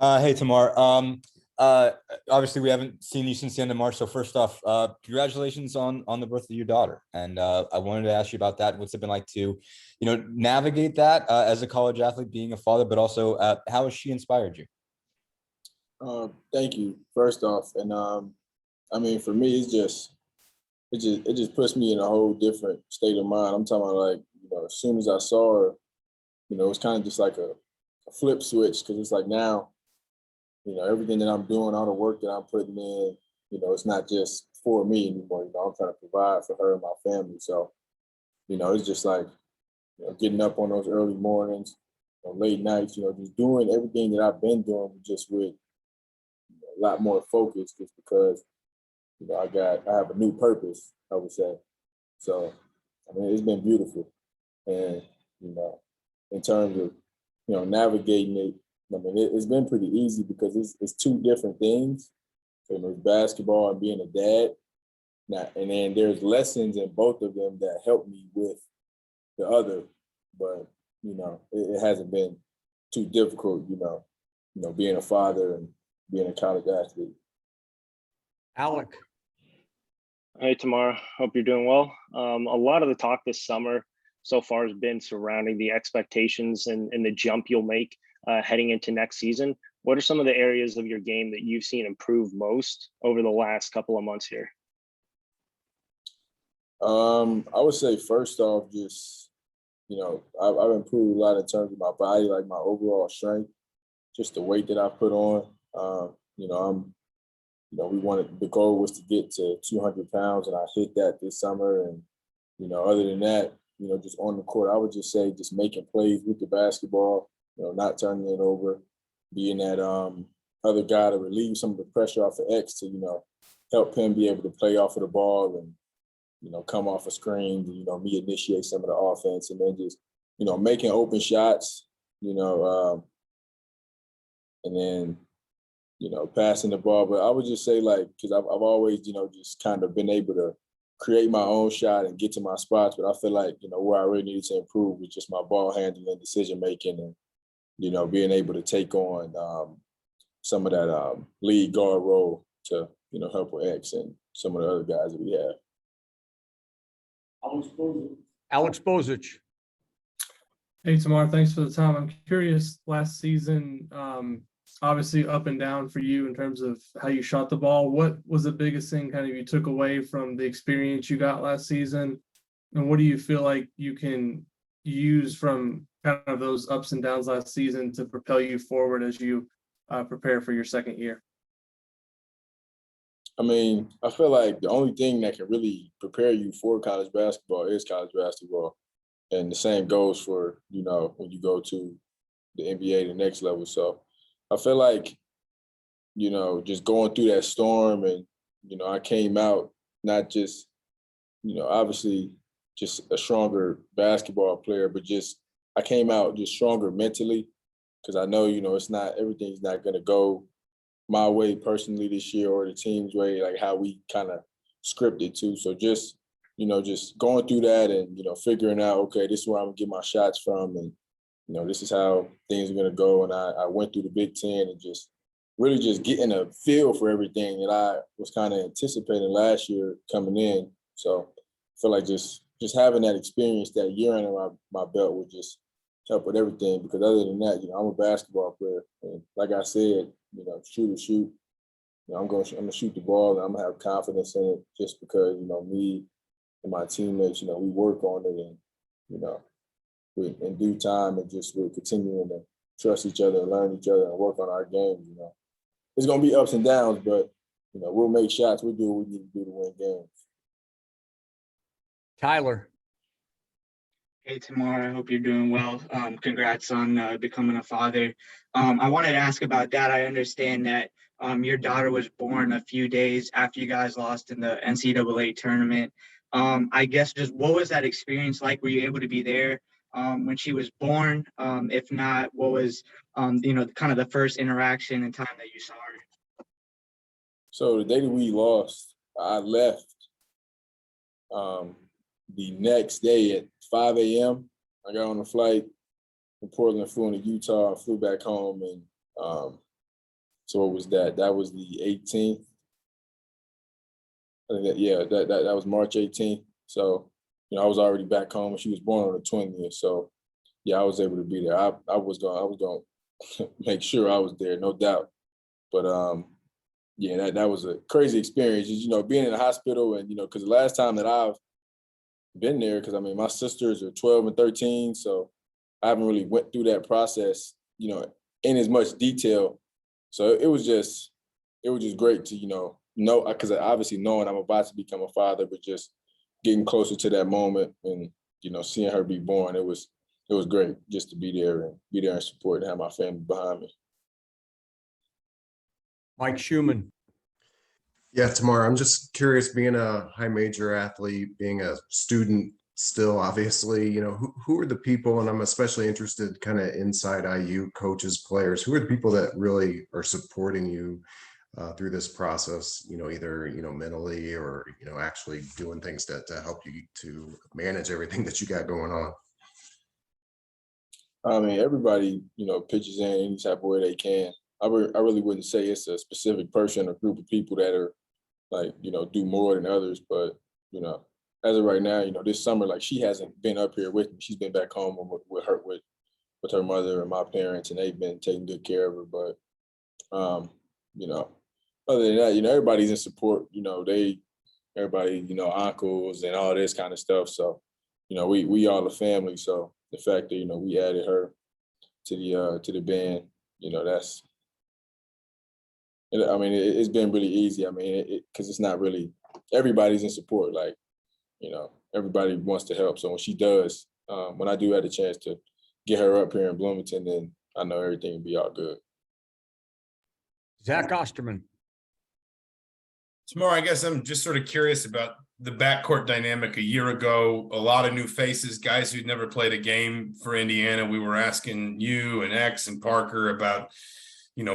Hey, Tamar. Uh, Obviously, we haven't seen you since the end of March. So first off, congratulations on the birth of your daughter. And I wanted to ask you about that. What's it been like to, navigate that as a college athlete, being a father, but also how has she inspired you? Thank you, first off. And I mean, for me, it just puts me in a whole different state of mind. I'm talking about like, as soon as I saw her, it's kind of just like a flip switch because it's like now, everything that I'm doing, all the work that I'm putting in, it's not just for me anymore. I'm trying to provide for her and my family. So, it's just like, getting up on those early mornings, late nights, just doing everything that I've been doing just with a lot more focus just because, I have a new purpose, I would say. So, I mean, it's been beautiful. And, in terms of, navigating it, I mean, it's been pretty easy because it's two different things. So, it's basketball and being a dad. Now, and then there's lessons in both of them that help me with the other, but it hasn't been too difficult, being a father and being a college athlete. Alec. Hey, Tamar. Hope you're doing well. A lot of the talk this summer so far has been surrounding the expectations and the jump you'll make heading into next season. What are some of the areas of your game that you've seen improve most over the last couple of months here? I would say first off, just I've improved a lot in terms of my body, like my overall strength, just the weight that I put on. We wanted the goal was to get to 200 pounds, and I hit that this summer. And other than that, just on the court, I would just say just making plays with the basketball, not turning it over, being that other guy to relieve some of the pressure off of X to help him be able to play off of the ball and come off of screens, me initiate some of the offense, and then just, making open shots, and then, passing the ball. But I would just say, like, because I've always, just kind of been able to create my own shot and get to my spots. But I feel like, where I really need to improve is just my ball handling, decision making, and, being able to take on some of that lead guard role to, help with X and some of the other guys that we have. Alex Bozich. Hey, Tamar, thanks for the time. I'm curious, last season, obviously up and down for you in terms of how you shot the ball. What was the biggest thing kind of you took away from the experience you got last season? And what do you feel like you can use from kind of those ups and downs last season to propel you forward as you prepare for your second year? I mean, I feel like the only thing that can really prepare you for college basketball is college basketball. And the same goes for, when you go to the NBA, the next level. So I feel like, just going through that storm and, I came out not just, obviously just a stronger basketball player, but just I came out just stronger mentally because I know, it's not everything's not going to go my way personally this year or the team's way, like how we kind of scripted to. So just, just going through that and, figuring out, okay, this is where I'm gonna get my shots from. And, this is how things are going to go. And I went through the Big Ten and just really just getting a feel for everything that I was kind of anticipating last year coming in. So I feel like just having that experience that year under my belt would just help with everything. Because other than that, I'm a basketball player. And like I said, shoot or shoot. I'm gonna shoot the ball and I'm gonna have confidence in it just because, me and my teammates, we work on it and, in due time and just we're continuing to trust each other and learn each other and work on our game. It's gonna be ups and downs, but we'll make shots. We'll do what we need to do to win games. Tyler. Hey, Tamar, I hope you're doing well. Congrats on becoming a father. I wanted to ask about that. I understand that your daughter was born a few days after you guys lost in the NCAA tournament. I guess just what was that experience like? Were you able to be there when she was born? If not, what was, kind of the first interaction and time that you saw her? So the day that we lost, I left the next day at 5 a.m. I got on a flight from Portland, flew into Utah, flew back home, and So what was that? That was the 18th. I think that was March 18th. So, I was already back home, and she was born on the 20th. So, yeah, I was able to be there. I was going to make sure I was there, no doubt. But yeah, that was a crazy experience. Just, being in the hospital, and because the last time that I've been there, because I mean my sisters are 12 and 13, so I haven't really went through that process, in as much detail. So it was just great to know, because obviously knowing I'm about to become a father, but just getting closer to that moment and seeing her be born, it was great just to be there and support and have my family behind me. Mike Schumann. Yeah, Tamar, I'm just curious, being a high major athlete, being a student still, obviously, who are the people, and I'm especially interested kind of inside IU, coaches, players, who are the people that really are supporting you through this process, either, mentally or, actually doing things to help you to manage everything that you got going on? I mean, everybody, pitches in any type of way they can. I really wouldn't say it's a specific person or group of people that are like, do more than others. But, as of right now, this summer, like, she hasn't been up here with me. She's been back home with her mother and my parents, and they've been taking good care of her. But, other than that, everybody's in support. Everybody, uncles and all this kind of stuff. So, we all a family. So the fact that, we added her to the band, that's, I mean, it's been really easy. I mean, because it's not really, everybody's in support. Like, everybody wants to help. So when she does, when I do have the chance to get her up here in Bloomington, then I know everything will be all good. Zach Osterman. Tamar, I guess I'm just sort of curious about the backcourt dynamic a year ago. A lot of new faces, guys who'd never played a game for Indiana. We were asking you and X and Parker about,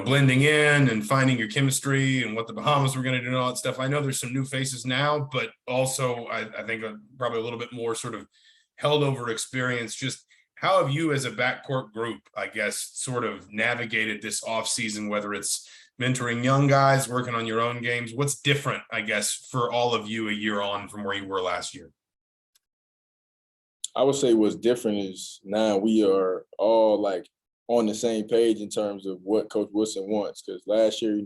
blending in and finding your chemistry and what the Bahamas were going to do and all that stuff. I know there's some new faces now, but also I think probably a little bit more sort of held over experience. Just how have you as a backcourt group, I guess, sort of navigated this offseason, whether it's mentoring young guys, working on your own games? What's different, I guess, for all of you a year on from where you were last year? I would say what's different is now we are all like on the same page in terms of what Coach Woodson wants. Because last year, it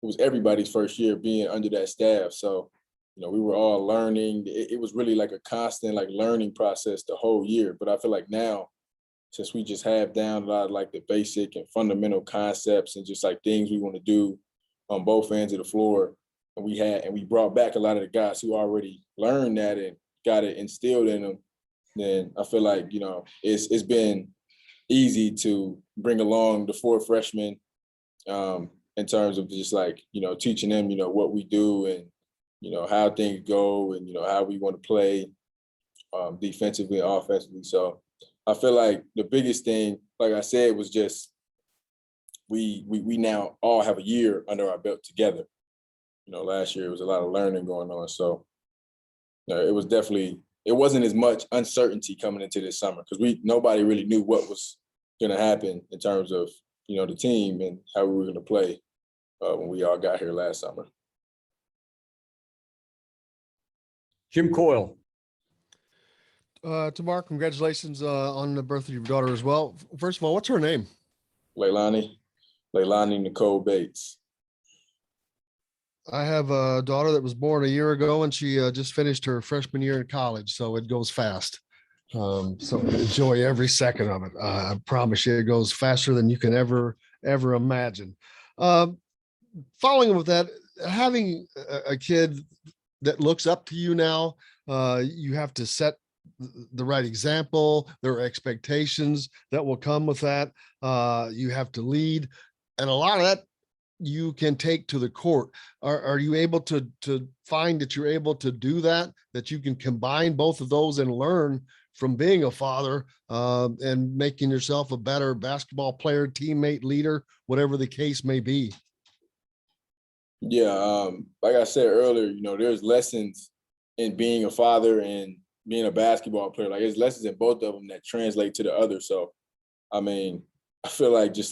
was everybody's first year being under that staff. So, we were all learning. It was really like a constant like learning process the whole year. But I feel like now, since we just have down a lot of like the basic and fundamental concepts and just like things we want to do on both ends of the floor, and we brought back a lot of the guys who already learned that and got it instilled in them, then I feel like, it's been easy to bring along the 4 freshmen in terms of just like, teaching them, what we do and, how things go and, how we want to play defensively and offensively. So I feel like the biggest thing, like I said, was just we now all have a year under our belt together. Last year it was a lot of learning going on. So it wasn't as much uncertainty coming into this summer because nobody really knew what was going to happen in terms of, the team and how we were going to play when we all got here last summer. Jim Coyle. Tamar, congratulations on the birth of your daughter as well. First of all, what's her name? Leilani Nicole Bates. I have a daughter that was born a year ago, and she just finished her freshman year in college, so it goes fast. So enjoy every second of it. I promise you, it goes faster than you can ever imagine. Following with that, having a kid that looks up to you now, you have to set the right example. There are expectations that will come with that. You have to lead, and a lot of that you can take to the court. Are you able to find that you're able to do that you can combine both of those and learn from being a father and making yourself a better basketball player, teammate, leader, whatever the case may be? Yeah, like I said earlier, there's lessons in being a father and being a basketball player. Like, there's lessons in both of them that translate to the other. So, I mean, I feel like just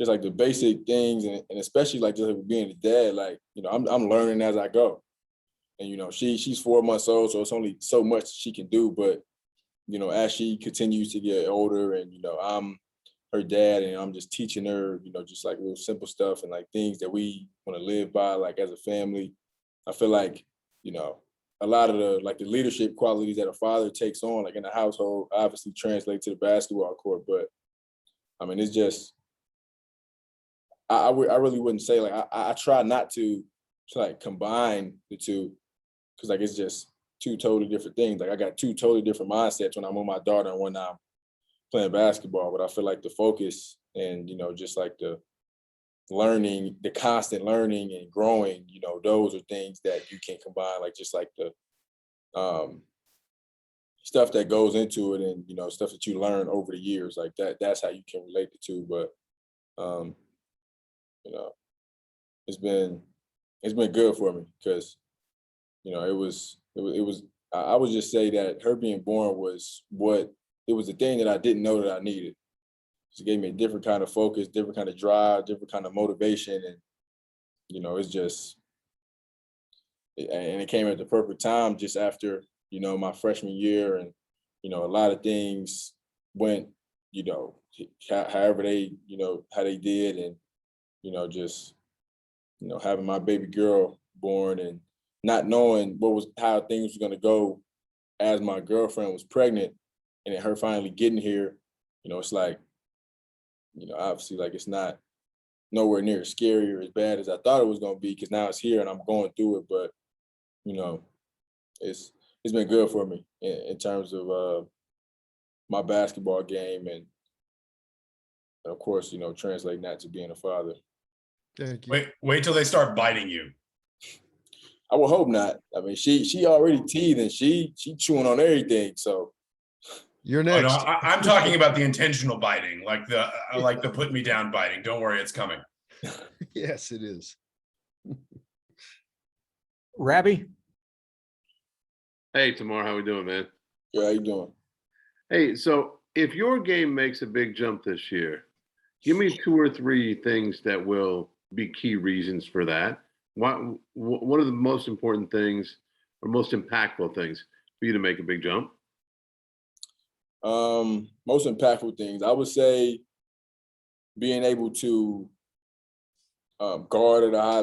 just like the basic things, and especially like just like being a dad, like, you know, I'm learning as I go. And, you know, she's 4 months old, so it's only so much she can do. But, you know, as she continues to get older and, you know, I'm her dad and I'm just teaching her, you know, just like little simple stuff and like things that we want to live by, like as a family. I feel like, you know, a lot of the leadership qualities that a father takes on, like in the household, obviously translate to the basketball court. But I mean, it's just, I really wouldn't say like, I try not to like combine the two, because like it's just two totally different things. Like I got two totally different mindsets when I'm with my daughter and when I'm playing basketball. But I feel like the focus and, you know, just like the learning, the constant learning and growing, you know, those are things that you can combine, like just like the stuff that goes into it and, you know, stuff that you learn over the years, like that's how you can relate the two. But you know, it's been good for me because, you know, I would just say that her being born was it was the thing that I didn't know that I needed. She gave me a different kind of focus, different kind of drive, different kind of motivation. And, you know, it's just, and it came at the perfect time just after, you know, my freshman year. And, you know, a lot of things went, you know, however they, you know, how they did. And, you know, just, you know, having my baby girl born and not knowing how things were going to go as my girlfriend was pregnant, and then her finally getting here, you know, it's like, you know, obviously like it's not nowhere near as scary or as bad as I thought it was going to be, because now it's here and I'm going through it. But, you know, it's been good for me in terms of my basketball game and of course, you know, translating that to being a father. Thank you. Wait till they start biting you. I would hope not. I mean, she already teething. She chewing on everything. So You're Oh, no, next. I'm talking about the intentional biting, like the put me down biting. Don't worry, it's coming. Yes, it is. Rabbi? Hey, Tamar, how we doing, man? yeah, how you doing? Hey, so if your game makes a big jump this year, give me 2 or 3 things that will be key reasons for that. What are the most important things or most impactful things for you to make a big jump? Most impactful things, I would say being able to guarding at a high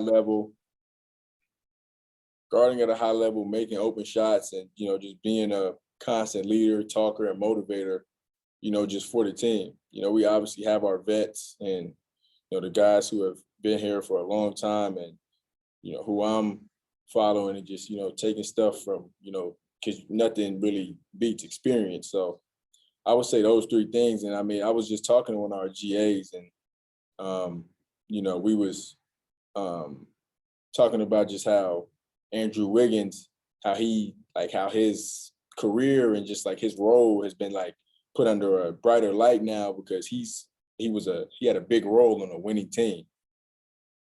level, making open shots, and, you know, just being a constant leader, talker, and motivator, you know, just for the team. You know, we obviously have our vets and, you know, the guys who have been here for a long time and, you know, who I'm following and just, you know, taking stuff from, you know, because nothing really beats experience. So I would say those 3 things. And I mean, I was just talking to one of our GAs and, you know, we was talking about just how Andrew Wiggins, how his career and just like his role has been like put under a brighter light now because he had a big role on a winning team.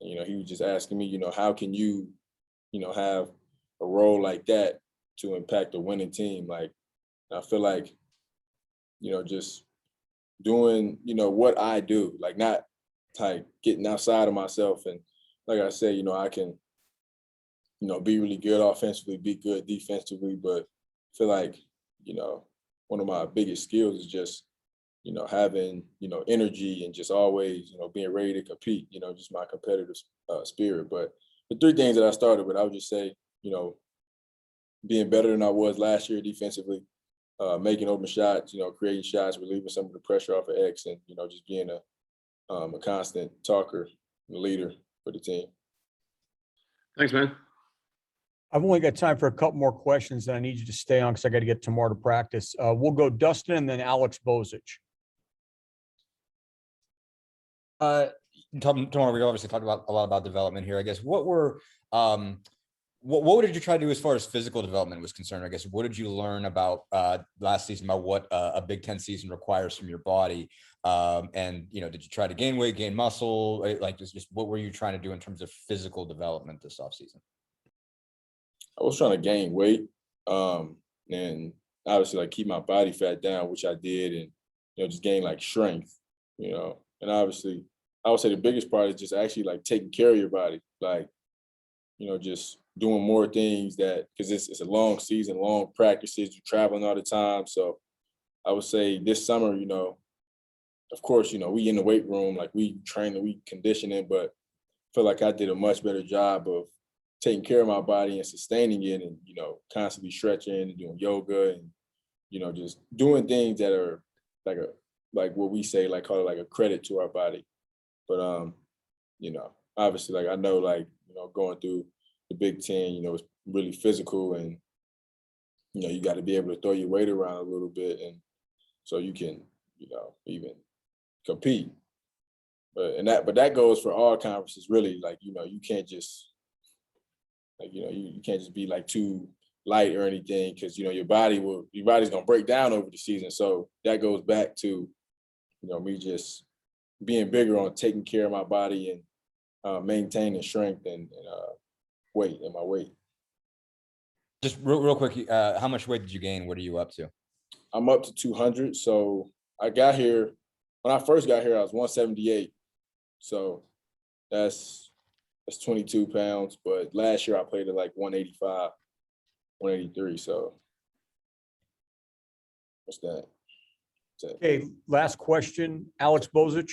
And, you know, he was just asking me, you know, how can you, you know, have a role like that to impact a winning team? Like, I feel like, you know, just doing, you know, what I do, like not like getting outside of myself. And like I said, you know, I can, you know, be really good offensively, be good defensively, but I feel like, you know, one of my biggest skills is just, you know, having, you know, energy and just always, you know, being ready to compete, you know, just my competitive spirit. But the 3 things that I started with, I would just say, you know, being better than I was last year defensively, making open shots, you know, creating shots, relieving some of the pressure off of X, and, you know, just being a constant talker and leader for the team. Thanks, man. I've only got time for a couple more questions, and I need you to stay on because I got to get Tamar to practice. We'll go Dustin and then Alex Bozich. Tamar, we obviously talked about a lot about development here. I guess what did you try to do as far as physical development was concerned? I guess what did you learn about last season about what a Big Ten season requires from your body? And, you know, did you try to gain weight, gain muscle? Like just what were you trying to do in terms of physical development this offseason? I was trying to gain weight, and obviously like keep my body fat down, which I did, and, you know, just gain like strength, you know, and obviously, I would say the biggest part is just actually like taking care of your body, like, you know, just doing more things that, because it's a long season, long practices, you're traveling all the time. So I would say this summer, you know, of course, you know, we in the weight room, like we training, we conditioning, but I feel like I did a much better job of taking care of my body and sustaining it, and, you know, constantly stretching and doing yoga and, you know, just doing things that are like what we say, like call it like a credit to our body. But you know, obviously, like I know, like, you know, going through the Big Ten, you know, it's really physical, and, you know, you got to be able to throw your weight around a little bit, and so you can, you know, even compete. But that goes for all conferences, really. Like, you know, you can't just, like, you know, you can't just be like too light or anything, because, you know, your body's gonna break down over the season. So that goes back to, you know, me just being bigger on taking care of my body and maintaining strength and weight and my weight. Just real quick, how much weight did you gain? What are you up to? I'm up to 200. So when I first got here, I was 178. So that's 22 pounds. But last year I played at like 185, 183. So what's that? Okay, last question, Alex Bozich.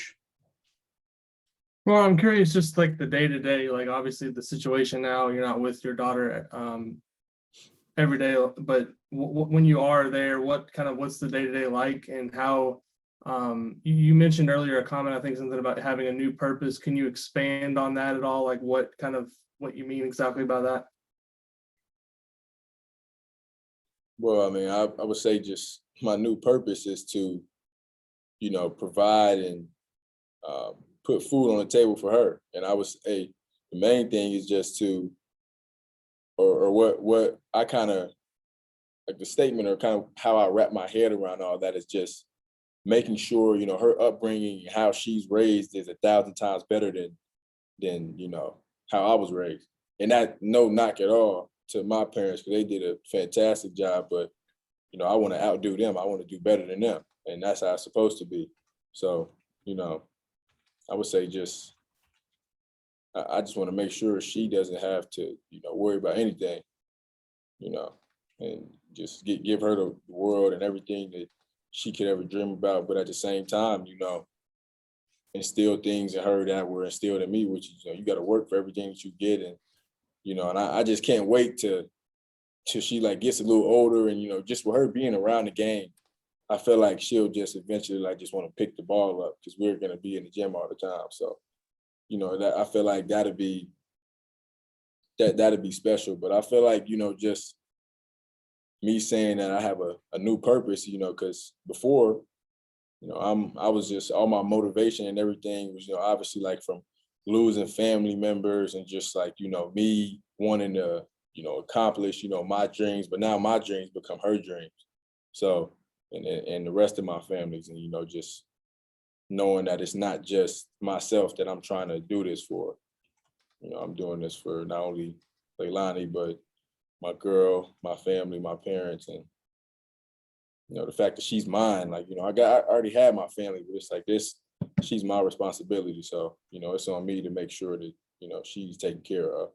Well, I'm curious, just like the day-to-day, like obviously the situation now, you're not with your daughter every day, but when you are there, what's the day-to-day like, and how you mentioned earlier a comment, I think something about having a new purpose. Can you expand on that at all? Like what you mean exactly by that? Well, I mean, I would say just my new purpose is to, you know, provide and put food on the table for her. And I would say the main thing is just to, or what I kind of, like the statement or kind of how I wrap my head around all that is just making sure, you know, her upbringing, how she's raised is 1,000 times better than, you know, how I was raised. And that, no knock at all to my parents, because they did a fantastic job, but, you know, I want to outdo them. I want to do better than them. And that's how it's supposed to be. So, you know, I would say just, I just want to make sure she doesn't have to, you know, worry about anything, you know, and just give her the world and everything that she could ever dream about. But at the same time, you know, instill things in her that were instilled in me, which is, you know, you got to work for everything that you get. And, you know, and I just can't wait till she like gets a little older, and, you know, just with her being around the game, I feel like she'll just eventually like just want to pick the ball up, because we're going to be in the gym all the time. So, you know, that I feel like that'd be special. But I feel like, you know, just me saying that I have a new purpose, you know, because before, you know, I was just, all my motivation and everything was, you know, obviously like from losing family members and just like, you know, me wanting to, you know, accomplish, you know, my dreams. But now my dreams become her dreams. So, and the rest of my families, and, you know, just knowing that it's not just myself that I'm trying to do this for. You know, I'm doing this for not only Leilani, but my girl, my family, my parents, and, you know, the fact that she's mine. Like, you know, I already had my family, but it's like this, she's my responsibility. So, you know, it's on me to make sure that, you know, she's taken care of.